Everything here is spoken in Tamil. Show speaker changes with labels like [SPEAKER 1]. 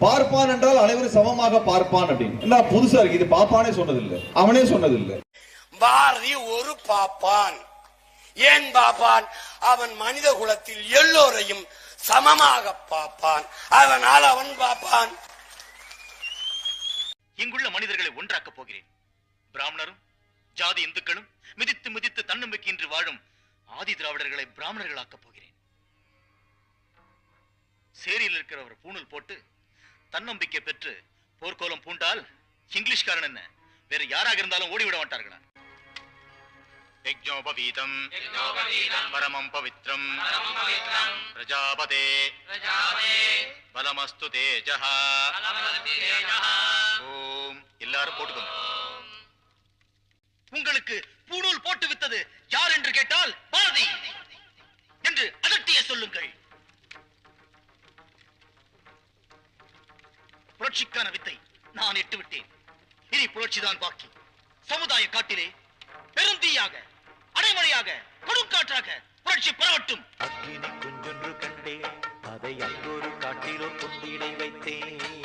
[SPEAKER 1] பார்ப்பான் என்றால் அனைவரும் சமமாக பார்ப்பான் அப்படின்னு என்ன புதுசா இருக்கு. இது பாப்பானே சொன்னதில்லை, அவனே சொன்னதில்லை.
[SPEAKER 2] பாரதி ஒரு பாப்பான். ஏன் பாப்பான்? அவன் மனித குலத்தில் எல்லோரையும் சமமாக பார்ப்பான். அதனால் அவன் பாப்பான்.
[SPEAKER 3] இங்குள்ள மனிதர்களை ஒன்றாக்கப் போகிறேன். பிராமணரும் ஜாதி இந்துக்களும் மிதித்து மிதித்து தன்னம்பிக்கையின்றி வாழும் ஆதி திராவிடர்களை பிராமணர்களாக்கப் போகிறேன். சேரியில் இருக்கிறவர் பூணூல் போட்டு தன்னம்பிக்கை பெற்று போர்க்கோலம் பூண்டால் இங்கிலீஷ்காரன் என்ன வேற யாராக இருந்தாலும் ஓடிவிட மாட்டார்களா? யஜ்ஞோபவீதம் பரமம் பவித்ரம் பிரஜாபதே பலமஸ்து தேஜஹ. ஓம். எல்லாரும் போட்டுக்கோங்க. உங்களுக்கு பூணூல் போட்டு வித்தது யார் என்று கேட்டால் பாரதி என்று அதட்டிய சொல்லுங்கள். புரட்சிக்கான வித்தை நான் இட்டு விட்டேன். இனி புரட்சிதான் பாக்கி. சமுதாய காட்டிலே பெருந்தீயாக, அடைமழையாக, கொடுங்காற்றாக புரட்சி பரவட்டும்.
[SPEAKER 4] அக்கினி குஞ்சொன்று கண்டேன், அதை அங்கொரு காட்டிலோ கொண்டிடை வைத்தேன்.